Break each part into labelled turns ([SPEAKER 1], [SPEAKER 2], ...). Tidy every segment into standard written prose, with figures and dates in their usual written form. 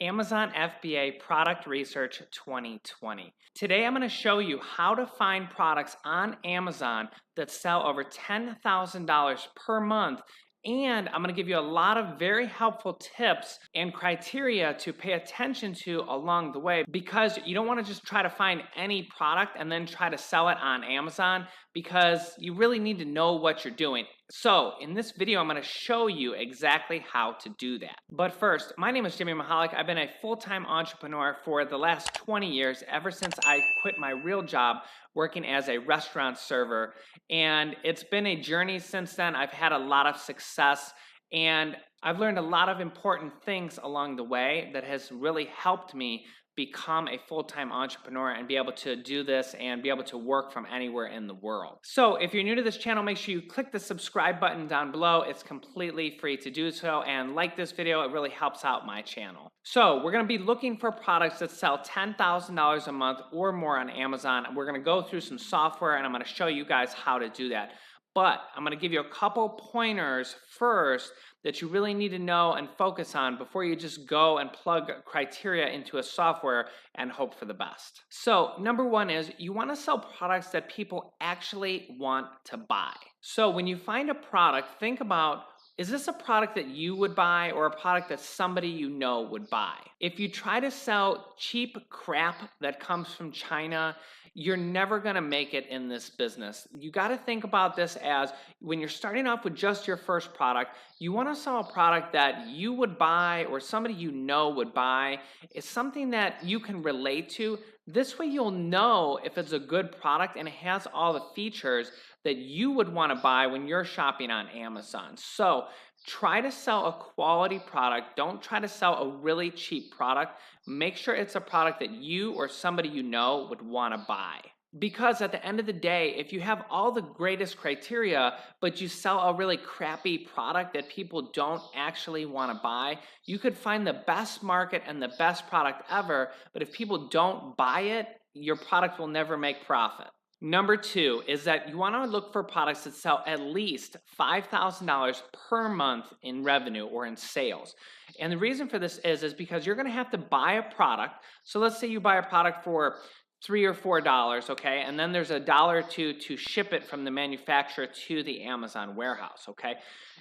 [SPEAKER 1] Amazon FBA Product Research 2020. Today I'm going to show you how to find products on Amazon that sell over $10,000 per month, and I'm going to give you a lot of very helpful tips and criteria to pay attention to along the way, because you don't want to just try to find any product and then try to sell it on Amazon, because you really need to know what you're doing. So in this video, I'm going to show you exactly how to do that. But first, my name is Jimmy Mahalik. I've been a full-time entrepreneur for the last 20 years, ever since I quit my real job working as a restaurant server. And it's been a journey since then. I've had a lot of success, and I've learned a lot of important things along the way that has really helped me become a full-time entrepreneur and be able to do this and be able to work from anywhere in the world. So if you're new to this channel, make sure you click the subscribe button down below. It's completely free to do so, and like this video, it really helps out my channel. So we're going to be looking for products that sell $10,000 a month or more on Amazon. We're going to go through some software, and I'm going to show you guys how to do that. But I'm going to give you a couple pointers first that you really need to know and focus on before you just go and plug criteria into a software and hope for the best. So number one is you want to sell products that people actually want to buy. So when you find a product, think about, is this a product that you would buy or a product that somebody you know would buy? If you try to sell cheap crap that comes from China, you're never going to make it in this business. You got to think about this as, when you're starting off with just your first product, you want to sell a product that you would buy or somebody you know would buy. It's something that you can relate to. This way you'll know if it's a good product and it has all the features that you would want to buy when you're shopping on Amazon. So try to sell a quality product. Don't try to sell a really cheap product. Make sure it's a product that you or somebody you know would want to buy. Because at the end of the day, if you have all the greatest criteria, but you sell a really crappy product that people don't actually want to buy, you could find the best market and the best product ever, but if people don't buy it, your product will never make profit. Number two is that you want to look for products that sell at least $5,000 per month in revenue or in sales. And the reason for this is because you're going to have to buy a product. So let's say you buy a product for $3 or $4, okay? And then there's $1 or $2 to ship it from the manufacturer to the Amazon warehouse, okay?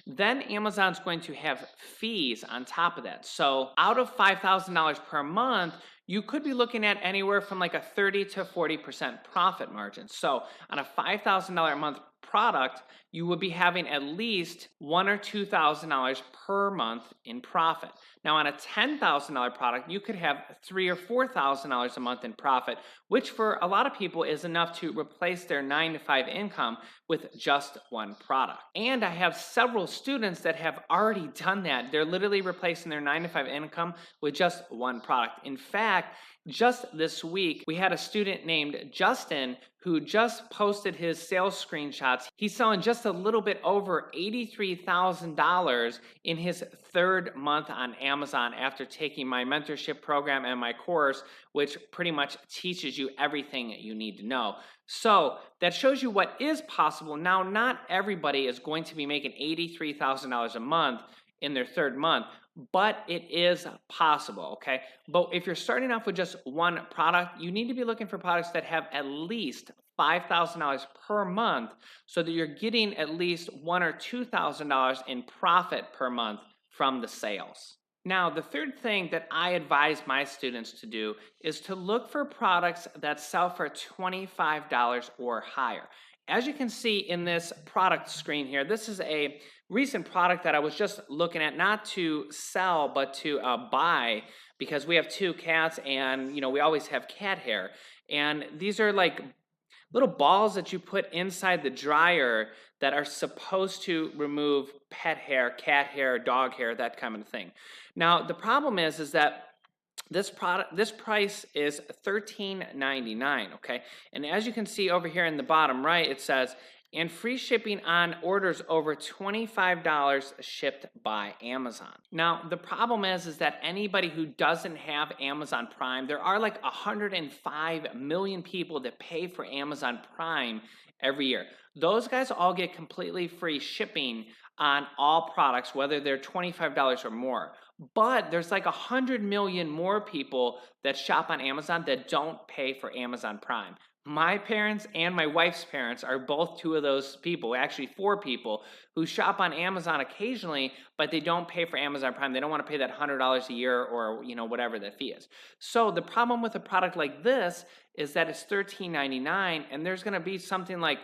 [SPEAKER 1] Then Amazon's going to have fees on top of that. So out of $5,000 per month, you could be looking at anywhere from like a 30 to 40% profit margin. So on a $5,000 a month product, you would be having at least $1,000 or $2,000 per month in profit. Now on a $10,000 product, you could have $3,000 or $4,000 a month in profit, which for a lot of people is enough to replace their 9-to-5 income with just one product. And I have several students that have already done that. They're literally replacing their 9-to-5 income with just one product. In fact, just this week, we had a student named Justin who just posted his sales screenshots. He's selling just a little bit over $83,000 in his third month on Amazon after taking my mentorship program and my course, which pretty much teaches you everything you need to know. So that shows you what is possible. Now, not everybody is going to be making $83,000 a month in their third month, but it is possible, okay? But if you're starting off with just one product, you need to be looking for products that have at least $5,000 per month so that you're getting at least $1,000 or $2,000 in profit per month from the sales. Now, the third thing that I advise my students to do is to look for products that sell for $25 or higher. As you can see in this product screen here, this is a recent product that I was just looking at, not to sell, but to buy, because we have 2 cats and, we always have cat hair. And these are like little balls that you put inside the dryer that are supposed to remove pet hair, cat hair, dog hair, that kind of thing. Now, the problem is that this price is $13.99, okay? And as you can see over here in the bottom right, it says, and free shipping on orders over $25 shipped by Amazon. Now, the problem is that anybody who doesn't have Amazon Prime, there are like 105 million people that pay for Amazon Prime every year. Those guys all get completely free shipping on all products, whether they're $25 or more. But there's like 100 million more people that shop on Amazon that don't pay for Amazon Prime. My parents and my wife's parents are both two of those people, actually four people, who shop on Amazon occasionally, but they don't pay for Amazon Prime. They don't want to pay that $100 a year or, whatever that fee is. So the problem with a product like this is that it's $13.99 and there's going to be something like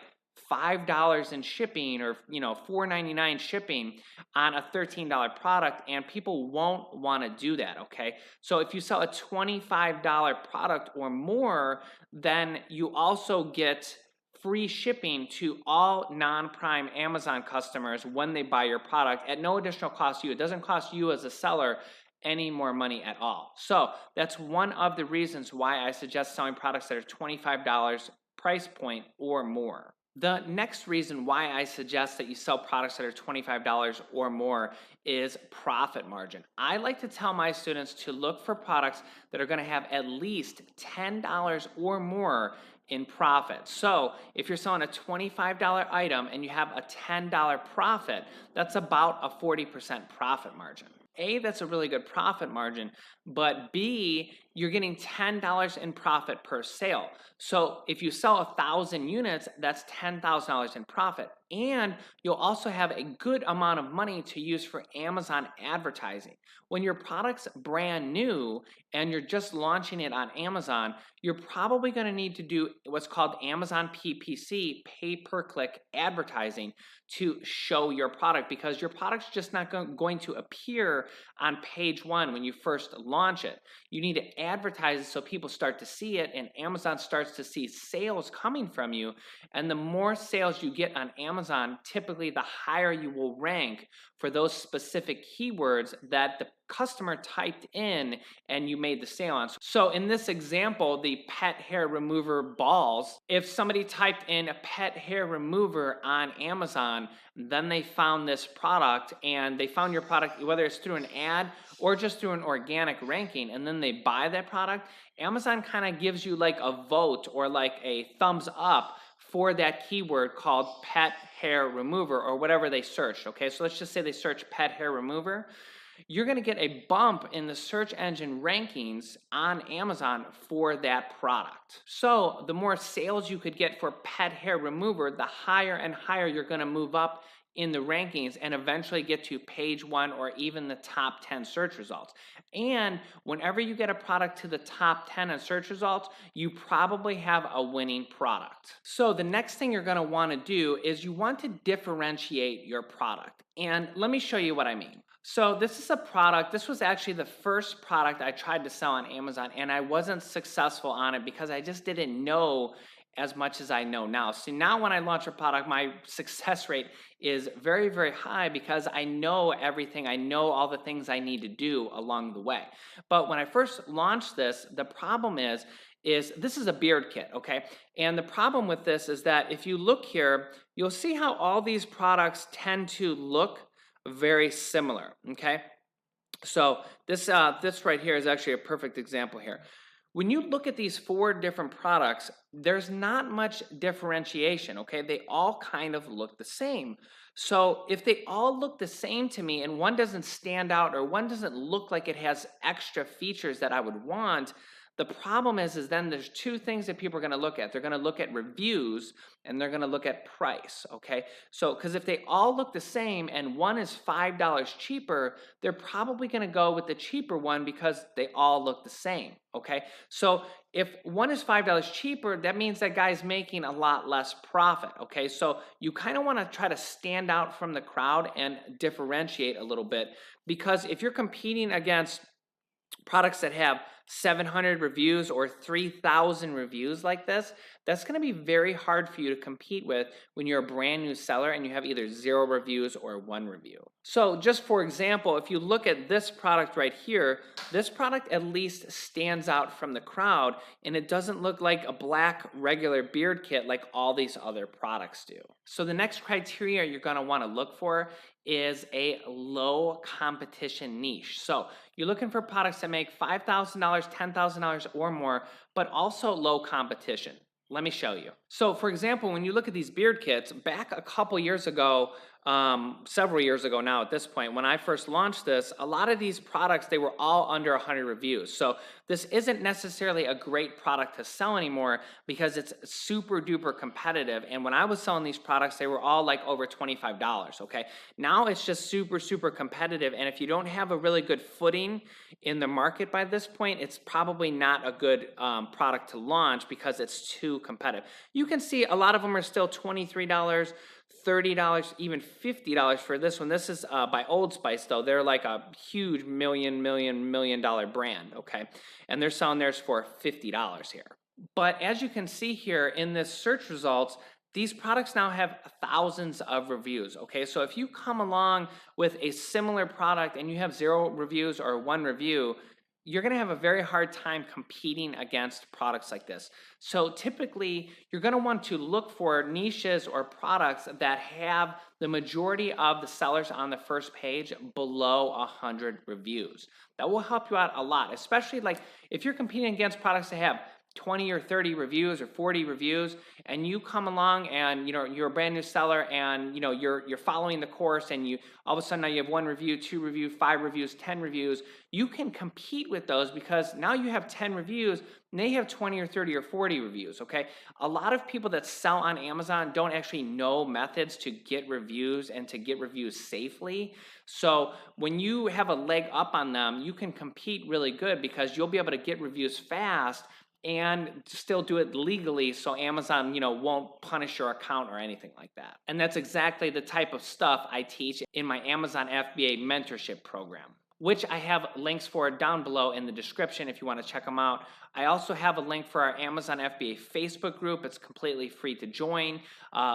[SPEAKER 1] $5 in shipping or $4.99 shipping on a $13 product, and people won't want to do that. Okay, so if you sell a $25 product or more, then you also get free shipping to all non-Prime Amazon customers when they buy your product at no additional cost to you. It doesn't cost you as a seller any more money at all. So that's one of the reasons why I suggest selling products that are $25 price point or more. The next reason why I suggest that you sell products that are $25 or more is profit margin. I like to tell my students to look for products that are going to have at least $10 or more in profit. So if you're selling a $25 item and you have a $10 profit, that's about a 40% profit margin. A, that's a really good profit margin, but B, you're getting $10 in profit per sale. So if you sell 1,000 units, that's $10,000 in profit. And you'll also have a good amount of money to use for Amazon advertising. When your product's brand new and you're just launching it on Amazon, you're probably going to need to do what's called Amazon PPC, pay per click advertising, to show your product, because your product's just not going to appear on page one when you first launch it. You need to advertise it so people start to see it and Amazon starts to see sales coming from you. And the more sales you get on Amazon, typically the higher you will rank for those specific keywords that the customer typed in and you made the sale on. So in this example, the pet hair remover balls, if somebody typed in a pet hair remover on Amazon, then they found this product and they found your product, whether it's through an ad or just through an organic ranking, and then they buy that product, Amazon kind of gives you like a vote or like a thumbs up for that keyword called pet hair remover or whatever they searched. Okay, so let's just say they search pet hair remover. You're going to get a bump in the search engine rankings on Amazon for that product. So the more sales you could get for pet hair remover, the higher and higher you're going to move up in the rankings and eventually get to page one or even the top 10 search results. And whenever you get a product to the top 10 in search results, you probably have a winning product. So the next thing you're going to want to do is you want to differentiate your product. And let me show you what I mean. So this is a product, this was actually the first product I tried to sell on Amazon, and I wasn't successful on it because I just didn't know as much as I know now. See, now when I launch a product, my success rate is very, very high because I know everything. I know all the things I need to do along the way. But when I first launched this, the problem is this is a beard kit, okay? And the problem with this is that if you look here, you'll see how all these products tend to look very similar, okay? So this right here is actually a perfect example here. When you look at these four different products, there's not much differentiation, okay? They all kind of look the same. So if they all look the same to me and one doesn't stand out or one doesn't look like it has extra features that I would want, the problem is then there's two things that people are going to look at. They're going to look at reviews and they're going to look at price, okay? So, because if they all look the same and one is $5 cheaper, they're probably going to go with the cheaper one because they all look the same, okay? So if one is $5 cheaper, that means that guy's making a lot less profit, okay? So you kind of want to try to stand out from the crowd and differentiate a little bit, because if you're competing against products that have 700 reviews or 3,000 reviews like this, that's going to be very hard for you to compete with when you're a brand new seller and you have either 0 reviews or 1 review. So just for example, if you look at this product right here, this product at least stands out from the crowd and it doesn't look like a black regular beard kit like all these other products do. So the next criteria you're going to want to look for is a low competition niche. So you're looking for products that make $5,000, $10,000 or more, but also low competition. Let me show you. So for example, when you look at these beard kits, back a couple years ago, several years ago now at this point. When I first launched this, a lot of these products, they were all under 100 reviews. So this isn't necessarily a great product to sell anymore because it's super duper competitive. And when I was selling these products, they were all like over $25, okay? Now it's just super, super competitive. And if you don't have a really good footing in the market by this point, it's probably not a good product to launch because it's too competitive. You can see a lot of them are still $23, $30, even $50 for this one. This is by Old Spice, though. They're like a huge million dollar brand, okay? And they're selling theirs for $50 here. But as you can see here in this search results, these products now have thousands of reviews, okay? So if you come along with a similar product and you have 0 reviews or 1 review, you're gonna have a very hard time competing against products like this. So typically, you're gonna want to look for niches or products that have the majority of the sellers on the first page below 100 reviews. That will help you out a lot, especially like if you're competing against products that have 20 or 30 reviews or 40 reviews, and you come along and you're a brand new seller and you're following the course, and you all of a sudden now you have 1 review, 2 reviews, 5 reviews, 10 reviews. You can compete with those because now you have 10 reviews and they have 20 or 30 or 40 reviews, okay? A lot of people that sell on Amazon don't actually know methods to get reviews and to get reviews safely. So when you have a leg up on them, you can compete really good because you'll be able to get reviews fast and still do it legally, so Amazon, won't punish your account or anything like that. And that's exactly the type of stuff I teach in my Amazon FBA mentorship program, which I have links for down below in the description if you want to check them out. I also have a link for our Amazon FBA Facebook group. It's completely free to join.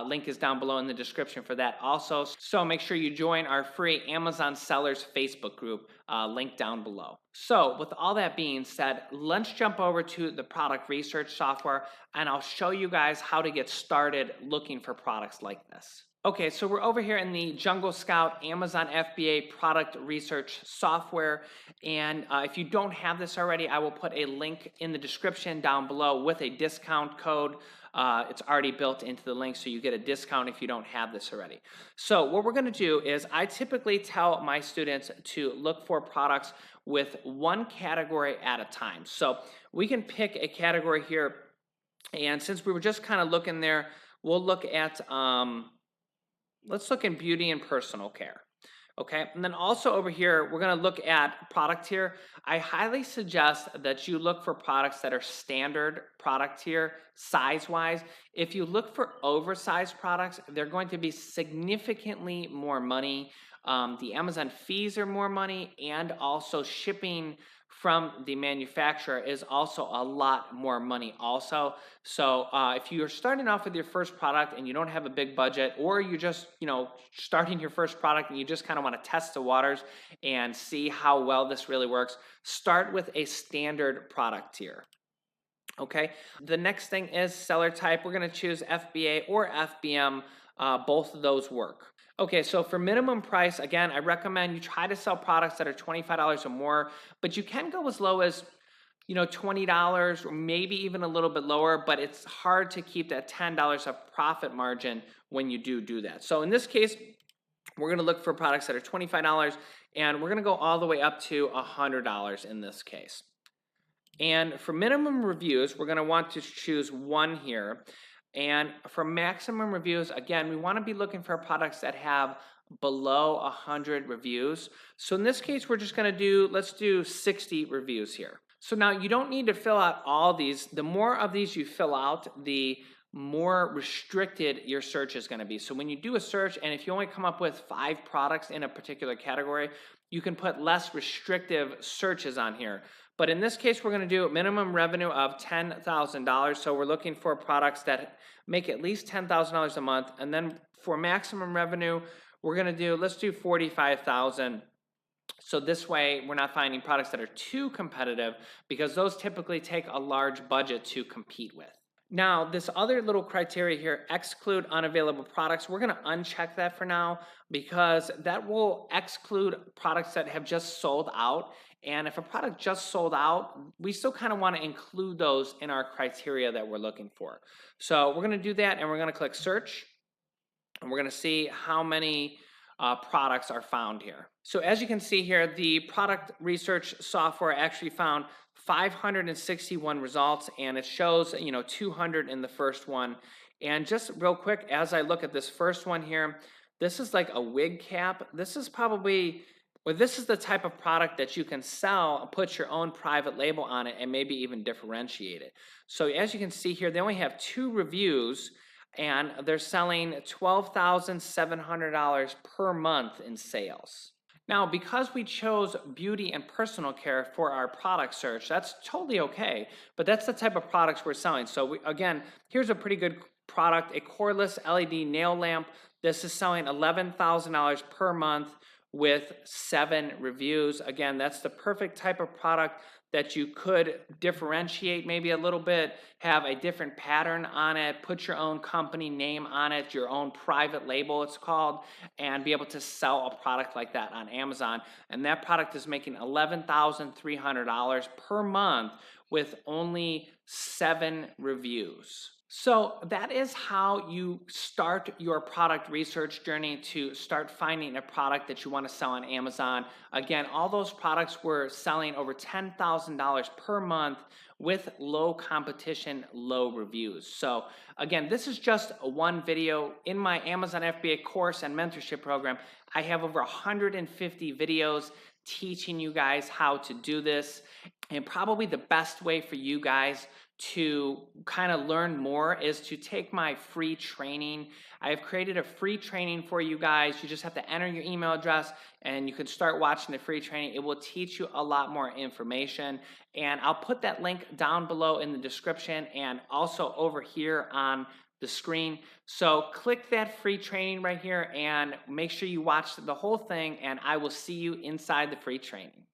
[SPEAKER 1] Link is down below in the description for that also. So make sure you join our free Amazon Sellers Facebook group, link down below. So with all that being said, let's jump over to the product research software and I'll show you guys how to get started looking for products like this. Okay, so we're over here in the Jungle Scout Amazon FBA product research software. And if you don't have this already, I will put a link in the description down below with a discount code. It's already built into the link, so you get a discount if you don't have this already. So what we're gonna do is I typically tell my students to look for products with 1 category at a time. So we can pick a category here. And since we were just kind of looking there, we'll look at, let's look in beauty and personal care. Okay, and then also over here, we're gonna look at product tier. I highly suggest that you look for products that are standard product tier, size-wise. If you look for oversized products, they're going to be significantly more money. The Amazon fees are more money, and also shipping from the manufacturer is also a lot more money also. So if you're starting off with your first product and you don't have a big budget, or you're just starting your first product and you just kind of want to test the waters and see how well this really works, start with a standard product tier. Okay, the next thing is seller type. We're going to choose FBA or FBM. Both of those work. Okay, so for minimum price, again, I recommend you try to sell products that are $25 or more, but you can go as low as $20 or maybe even a little bit lower, but it's hard to keep that $10 of profit margin when you do that. So in this case, we're gonna look for products that are $25 and we're gonna go all the way up to $100 in this case. And for minimum reviews, we're gonna want to choose 1 here. And for maximum reviews, again, we want to be looking for products that have below 100 reviews. So in this case, we're just going to let's do 60 reviews here. So now you don't need to fill out all these. The more of these you fill out, the more restricted your search is going to be. So when you do a search, and if you only come up with 5 products in a particular category, you can put less restrictive searches on here. But in this case, we're going to do a minimum revenue of $10,000. So we're looking for products that make at least $10,000 a month. And then for maximum revenue, we're going to let's do $45,000. So this way, we're not finding products that are too competitive because those typically take a large budget to compete with. Now, this other little criteria here, exclude unavailable products, we're going to uncheck that for now because that will exclude products that have just sold out. And if a product just sold out, we still kind of want to include those in our criteria that we're looking for. So we're going to do that, and we're going to click search. and we're going to see how many products are found here. So as you can see here, the product research software actually found 561 results, and it shows 200 in the first one. And just real quick, as I look at this first one here, this is like a wig cap. This is probably, well, this is the type of product that you can sell, put your own private label on it, and maybe even differentiate it. So as you can see here, they only have 2 reviews, and they're selling $12,700 per month in sales. Now, because we chose beauty and personal care for our product search, that's totally okay, but that's the type of products we're selling. So again, here's a pretty good product, a cordless LED nail lamp. This is selling $11,000 per month with 7 reviews. Again, that's the perfect type of product that you could differentiate maybe a little bit, have a different pattern on it, put your own company name on it, your own private label it's called, and be able to sell a product like that on Amazon. And that product is making $11,300 per month with only 7 reviews. So that is how you start your product research journey to start finding a product that you want to sell on Amazon. Again, all those products were selling over $10,000 per month with low competition, low reviews. So again, this is just one video. In my Amazon FBA course and mentorship program, I have over 150 videos teaching you guys how to do this. And probably the best way for you guys to kind of learn more is to take my free training. I have created a free training for you guys. You just have to enter your email address and you can start watching the free training. It will teach you a lot more information, and I'll put that link down below in the description and also over here on the screen. So click that free training right here and make sure you watch the whole thing, and I will see you inside the free training.